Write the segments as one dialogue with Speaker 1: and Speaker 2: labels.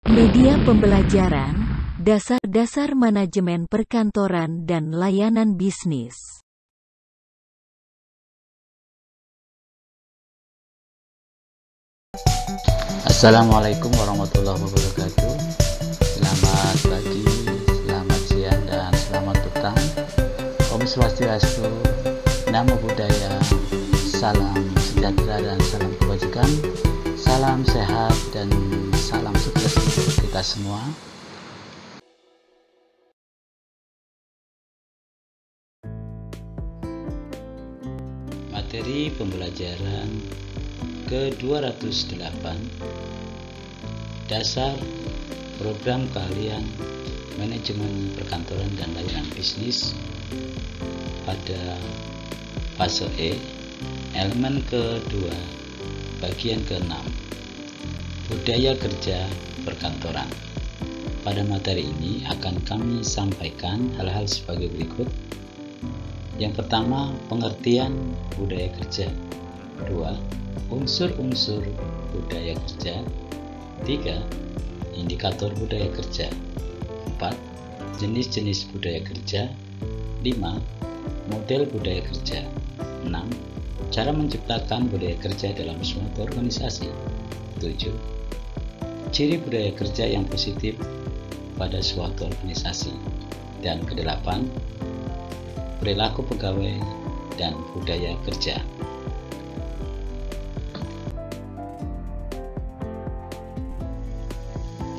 Speaker 1: Media pembelajaran, dasar-dasar manajemen perkantoran dan layanan bisnis.
Speaker 2: Assalamualaikum warahmatullahi wabarakatuh. Selamat pagi, selamat siang, dan selamat petang. Om Swastiastu, Namo Buddhaya, salam sejahtera dan salam kebajikan, salam sehat dan salam sukses untuk kita semua. Materi pembelajaran ke-208, dasar program keahlian manajemen perkantoran dan layanan bisnis pada fase E, elemen kedua, bagian ke-6, budaya kerja perkantoran. Pada materi ini akan kami sampaikan hal-hal sebagai berikut. Yang pertama, pengertian budaya kerja. 2. Unsur-unsur budaya kerja. 3. Indikator budaya kerja. 4. Jenis-jenis budaya kerja. 5. Model budaya kerja. 6. Cara menciptakan budaya kerja dalam suatu organisasi. 7. Ciri budaya kerja yang positif pada suatu organisasi. Dan ke-8, perilaku pegawai dan budaya kerja.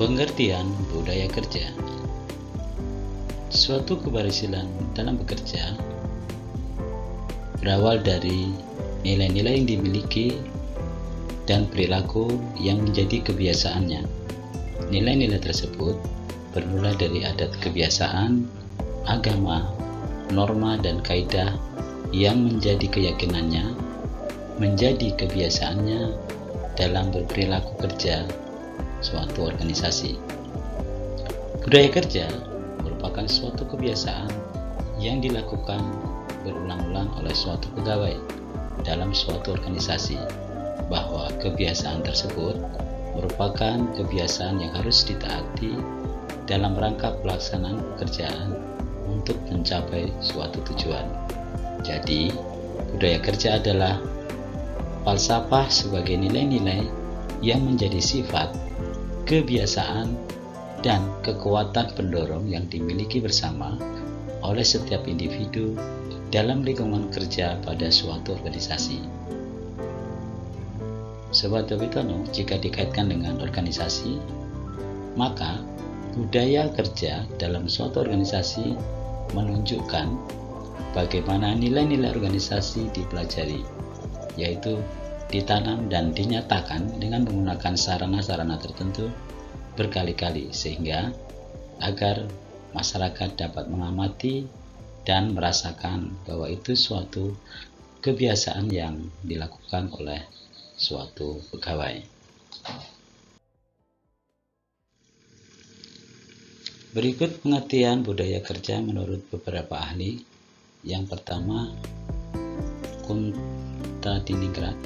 Speaker 2: Pengertian budaya kerja. Suatu keberhasilan dalam bekerja berawal dari nilai-nilai yang dimiliki dan perilaku yang menjadi kebiasaannya. Nilai-nilai tersebut bermula dari adat kebiasaan, agama, norma dan kaidah yang menjadi keyakinannya, menjadi kebiasaannya dalam berperilaku kerja suatu organisasi. Budaya kerja merupakan suatu kebiasaan yang dilakukan berulang-ulang oleh suatu pegawai dalam suatu organisasi, bahwa kebiasaan tersebut merupakan kebiasaan yang harus ditaati dalam rangka pelaksanaan pekerjaan untuk mencapai suatu tujuan. Jadi, budaya kerja adalah falsafah sebagai nilai-nilai yang menjadi sifat, kebiasaan, dan kekuatan pendorong yang dimiliki bersama oleh setiap individu dalam lingkungan kerja pada suatu organisasi. Sobat Babitono, jika dikaitkan dengan organisasi, maka budaya kerja dalam suatu organisasi menunjukkan bagaimana nilai-nilai organisasi dipelajari, yaitu ditanam dan dinyatakan dengan menggunakan sarana-sarana tertentu berkali-kali, sehingga agar masyarakat dapat mengamati dan merasakan bahwa itu suatu kebiasaan yang dilakukan oleh suatu pegawai. Berikut pengertian budaya kerja menurut beberapa ahli. Yang pertama, Kuntadiningrat,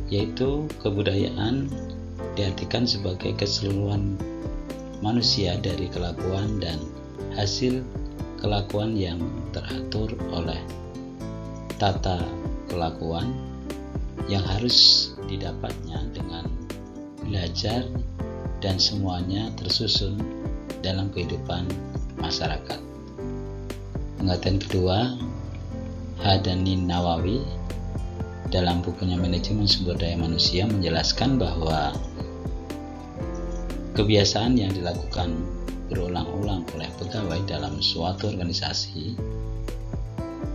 Speaker 2: yaitu kebudayaan diartikan sebagai keseluruhan manusia dari kelakuan dan hasil kelakuan yang teratur oleh tata kelakuan yang harus didapatnya dengan belajar dan semuanya tersusun dalam kehidupan masyarakat. Pengertian kedua, Hadani Nawawi dalam bukunya Manajemen Sumber Daya Manusia menjelaskan bahwa kebiasaan yang dilakukan berulang-ulang oleh pegawai dalam suatu organisasi,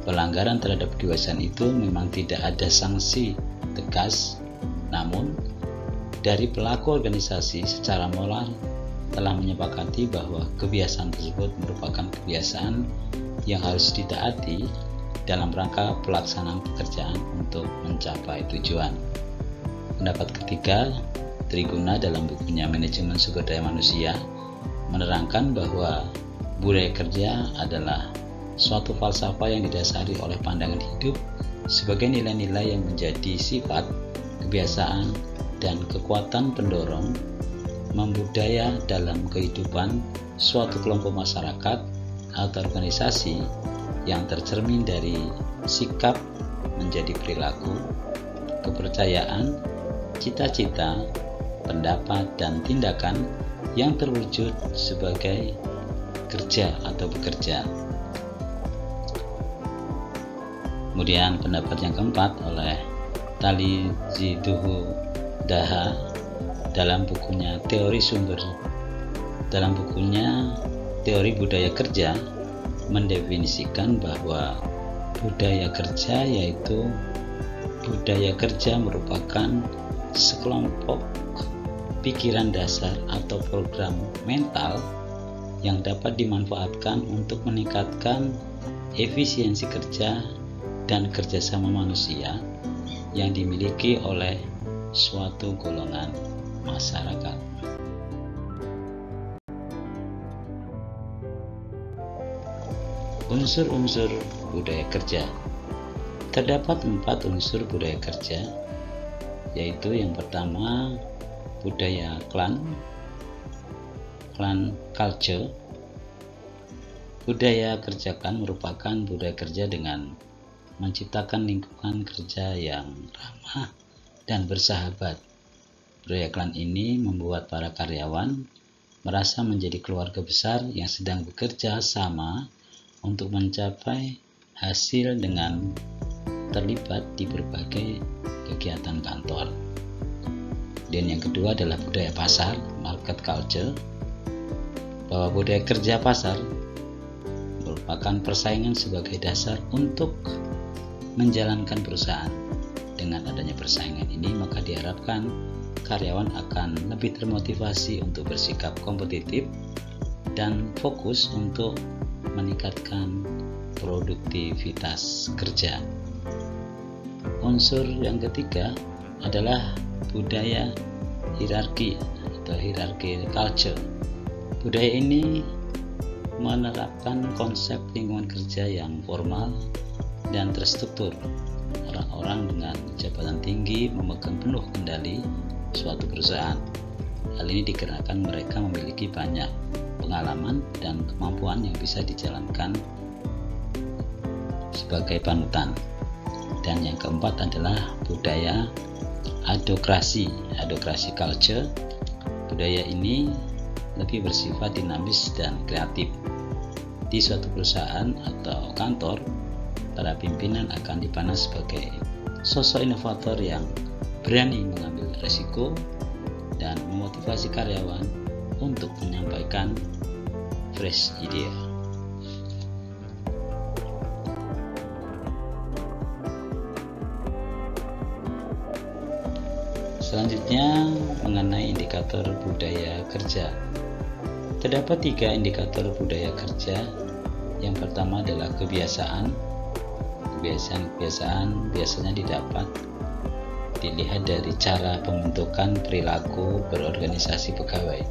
Speaker 2: pelanggaran terhadap kebiasaan itu memang tidak ada sanksi tegas, namun dari pelaku organisasi secara moral telah menyepakati bahwa kebiasaan tersebut merupakan kebiasaan yang harus ditaati dalam rangka pelaksanaan pekerjaan untuk mencapai tujuan. Pendapat ketiga, Triguna dalam bukunya Manajemen Sumber Daya Manusia menerangkan bahwa budaya kerja adalah suatu falsafah yang didasari oleh pandangan hidup sebagai nilai-nilai yang menjadi sifat, kebiasaan, dan kekuatan pendorong membudaya dalam kehidupan suatu kelompok masyarakat atau organisasi yang tercermin dari sikap menjadi perilaku, kepercayaan, cita-cita, pendapat, dan tindakan yang terwujud sebagai kerja atau bekerja. Kemudian pendapat yang keempat oleh Taliziduhu Daha dalam bukunya Teori Budaya Kerja mendefinisikan bahwa budaya kerja yaitu budaya kerja merupakan sekelompok pikiran dasar atau program mental yang dapat dimanfaatkan untuk meningkatkan efisiensi kerja dan kerjasama manusia yang dimiliki oleh suatu golongan masyarakat. Unsur-unsur budaya kerja. Terdapat 4 unsur budaya kerja, yaitu yang pertama budaya klan culture. Budaya kerja klan merupakan budaya kerja dengan menciptakan lingkungan kerja yang ramah dan bersahabat. Budaya klan ini membuat para karyawan merasa menjadi keluarga besar yang sedang bekerja sama untuk mencapai hasil dengan terlibat di berbagai kegiatan kantor. Dan yang kedua adalah budaya pasar, market culture, bahwa budaya kerja pasar merupakan persaingan sebagai dasar untuk menjalankan perusahaan. Dengan adanya persaingan ini, maka diharapkan karyawan akan lebih termotivasi untuk bersikap kompetitif dan fokus untuk meningkatkan produktivitas kerja. Unsur yang ketiga adalah budaya hierarki atau hierarchy culture. Budaya ini menerapkan konsep lingkungan kerja yang formal dan terstruktur. Orang-orang dengan jabatan tinggi memegang penuh kendali suatu perusahaan. Hal ini dikarenakan mereka memiliki banyak pengalaman dan kemampuan yang bisa dijalankan sebagai panutan. Dan yang keempat adalah budaya adokrasi culture. Budaya ini lebih bersifat dinamis dan kreatif. Di suatu perusahaan atau kantor, para pimpinan akan dipandang sebagai sosok inovator yang berani mengambil risiko dan memotivasi karyawan untuk menyampaikan fresh idea. Selanjutnya mengenai indikator budaya kerja. Terdapat 3 indikator budaya kerja. Yang pertama adalah kebiasaan. Kebiasaan biasanya dilihat dari cara pembentukan perilaku berorganisasi pegawai,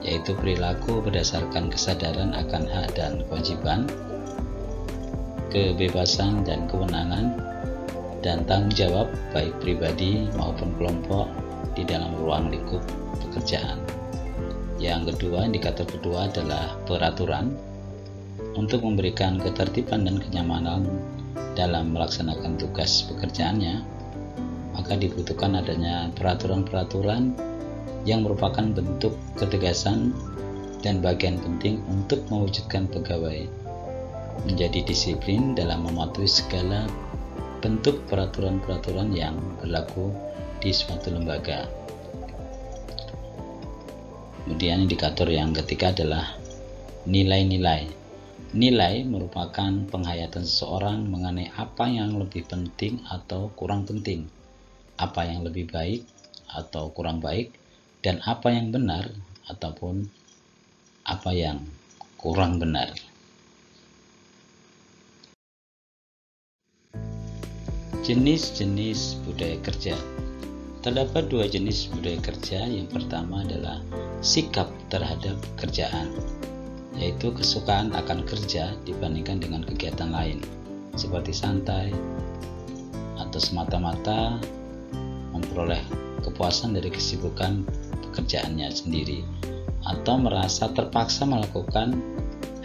Speaker 2: yaitu perilaku berdasarkan kesadaran akan hak dan kewajiban, kebebasan dan kewenangan, dan tanggung jawab baik pribadi maupun kelompok di dalam ruang lingkup pekerjaan. Yang kedua, indikator kedua adalah peraturan. Untuk memberikan ketertiban dan kenyamanan dalam melaksanakan tugas pekerjaannya, maka dibutuhkan adanya peraturan-peraturan yang merupakan bentuk ketegasan dan bagian penting untuk mewujudkan pegawai menjadi disiplin dalam mematuhi segala bentuk peraturan-peraturan yang berlaku di suatu lembaga. Kemudian indikator yang ketiga adalah nilai-nilai. Nilai merupakan penghayatan seseorang mengenai apa yang lebih penting atau kurang penting, apa yang lebih baik atau kurang baik, dan apa yang benar ataupun apa yang kurang benar. Jenis-jenis budaya kerja. Terdapat 2 jenis budaya kerja. Yang pertama adalah sikap terhadap kerjaan, yaitu kesukaan akan kerja dibandingkan dengan kegiatan lain, seperti santai atau semata-mata memperoleh kepuasan dari kesibukan pekerjaannya sendiri atau merasa terpaksa melakukan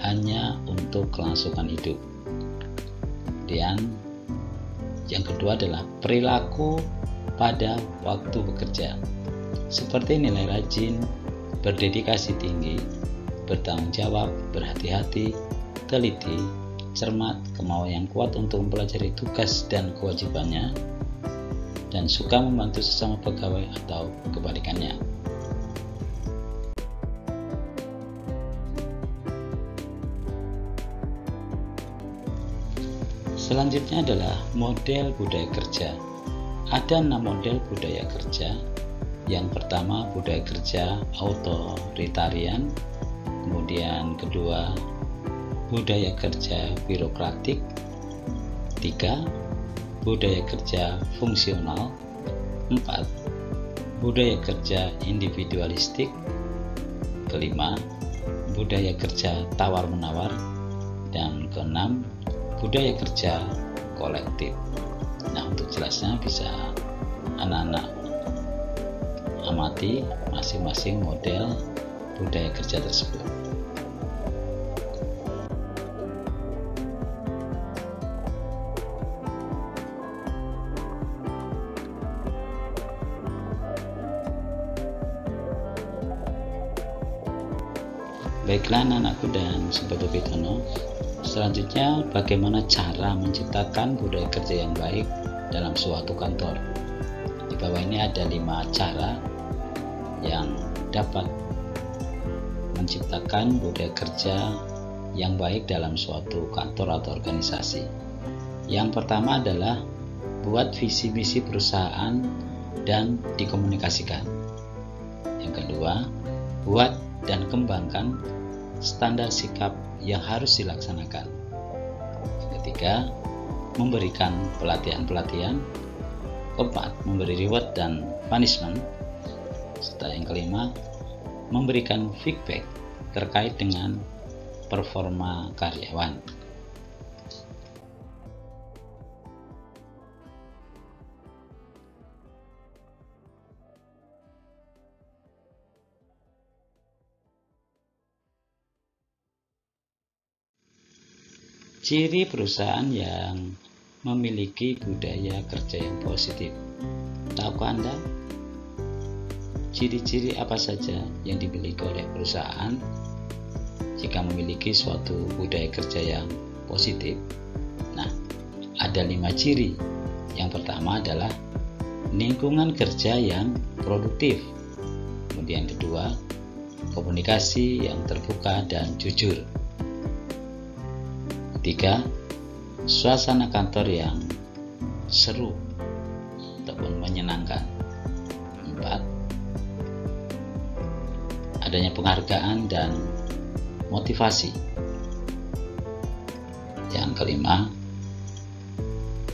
Speaker 2: hanya untuk kelangsungan hidup. Dan yang kedua adalah perilaku pada waktu bekerja, seperti nilai rajin, berdedikasi tinggi, bertanggung jawab, berhati-hati, teliti, cermat, kemauan yang kuat untuk mempelajari tugas dan kewajibannya, dan suka membantu sesama pegawai atau kebalikannya. Selanjutnya adalah model budaya kerja. Ada 6 model budaya kerja. Yang pertama, budaya kerja otoritarian. Kemudian kedua, budaya kerja birokratik. 3, budaya kerja fungsional. 4, budaya kerja individualistik. Kelima, budaya kerja tawar-menawar. Dan keenam, budaya kerja kolektif. Nah, untuk jelasnya bisa anak-anak amati masing-masing model budaya kerja tersebut. Baiklah anak-anakku dan Sobat Bitono, selanjutnya bagaimana cara menciptakan budaya kerja yang baik dalam suatu kantor. Di bawah ini ada 5 cara yang dapat menciptakan budaya kerja yang baik dalam suatu kantor atau organisasi. Yang pertama adalah buat visi misi perusahaan dan dikomunikasikan. Yang kedua, buat dan kembangkan standar sikap yang harus dilaksanakan. Yang ketiga, memberikan pelatihan-pelatihan. Keempat, memberi reward dan punishment. Serta yang kelima, memberikan feedback terkait dengan performa karyawan. Ciri perusahaan yang memiliki budaya kerja yang positif. Tahukah Anda ciri-ciri apa saja yang dimiliki oleh perusahaan jika memiliki suatu budaya kerja yang positif? Nah, ada 5 ciri. Yang pertama adalah lingkungan kerja yang produktif. Kemudian kedua, komunikasi yang terbuka dan jujur. Ketiga, suasana kantor yang seru ataupun menyenangkan. 4, adanya penghargaan dan motivasi. Yang kelima,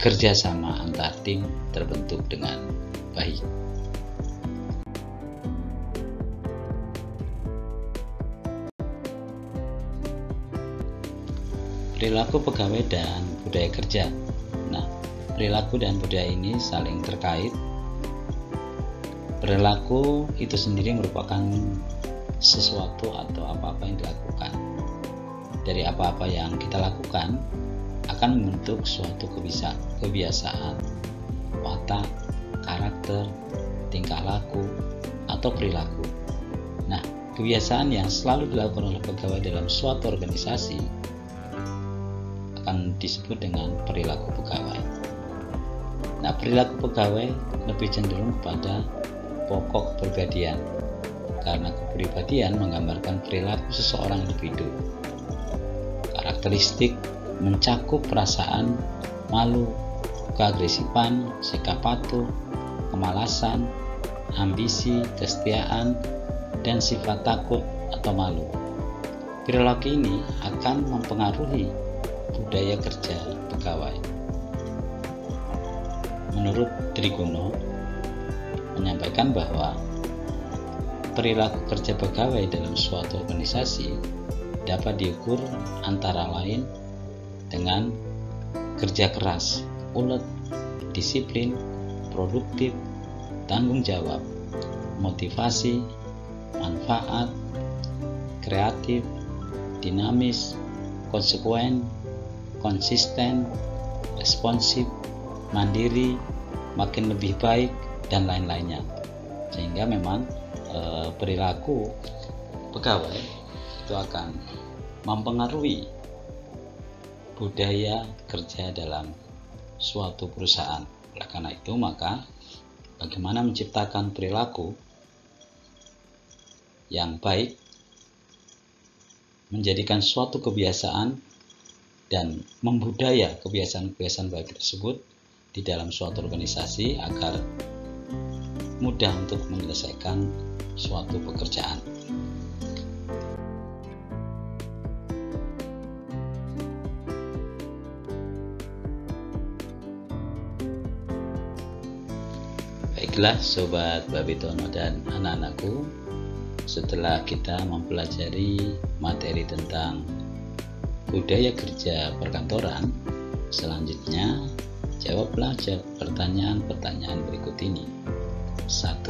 Speaker 2: kerjasama antar tim terbentuk dengan baik. Perilaku pegawai dan budaya kerja. Nah, perilaku dan budaya ini saling terkait. Perilaku itu sendiri merupakan sesuatu atau apa-apa yang dilakukan. Dari apa-apa yang kita lakukan akan membentuk suatu kebiasaan, watak, karakter, tingkah laku, atau perilaku. Nah, kebiasaan yang selalu dilakukan oleh pegawai dalam suatu organisasi akan disebut dengan perilaku pegawai. Nah, perilaku pegawai lebih cenderung pada pokok kepribadian, karena kepribadian menggambarkan perilaku seseorang individu. Karakteristik mencakup perasaan malu, keagresifan, sikap patuh, kemalasan, ambisi, kesetiaan, dan sifat takut atau malu. Perilaku ini akan mempengaruhi budaya kerja pegawai. Menurut Trigono menyampaikan bahwa perilaku kerja pegawai dalam suatu organisasi dapat diukur antara lain dengan kerja keras, ulet, disiplin, produktif, tanggung jawab, motivasi, manfaat, kreatif, dinamis, konsekuen, konsisten, responsif, mandiri, makin lebih baik, dan lain-lainnya. Sehingga memang perilaku pegawai itu akan mempengaruhi budaya kerja dalam suatu perusahaan. Oleh karena itu, maka bagaimana menciptakan perilaku yang baik, menjadikan suatu kebiasaan dan membudaya kebiasaan-kebiasaan baik tersebut di dalam suatu organisasi agar mudah untuk menyelesaikan suatu pekerjaan. Baiklah Sobat Babitono dan anak-anakku, setelah kita mempelajari materi tentang budaya kerja perkantoran, selanjutnya jawablah pertanyaan-pertanyaan berikut ini. 1.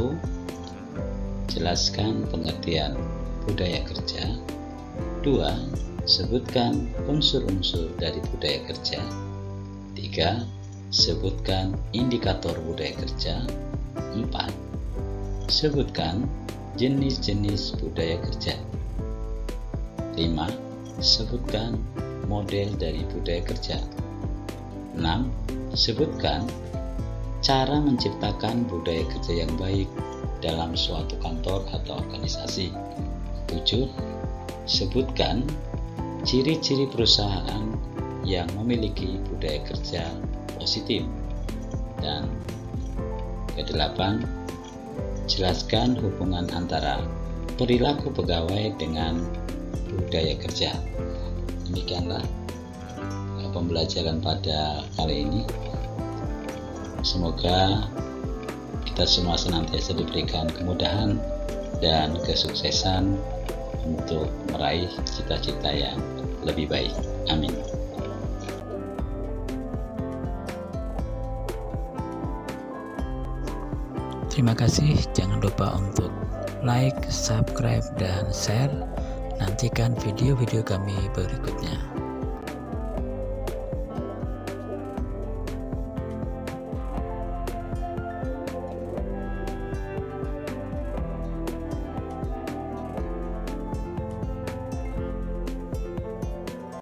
Speaker 2: Jelaskan pengertian budaya kerja. 2. Sebutkan unsur-unsur dari budaya kerja. 3. Sebutkan indikator budaya kerja. 4. Sebutkan jenis-jenis budaya kerja. 5. Sebutkan model dari budaya kerja. 6. Sebutkan cara menciptakan budaya kerja yang baik dalam suatu kantor atau organisasi. 7. Sebutkan ciri-ciri perusahaan yang memiliki budaya kerja positif. Dan ke-8, jelaskan hubungan antara perilaku pegawai dengan budaya kerja. Demikianlah pembelajaran pada kali ini. Semoga kita semua senantiasa diberikan kemudahan dan kesuksesan untuk meraih cita-cita yang lebih baik. Amin.
Speaker 3: Terima kasih, jangan lupa untuk like, subscribe, dan share. Nantikan video-video kami berikutnya.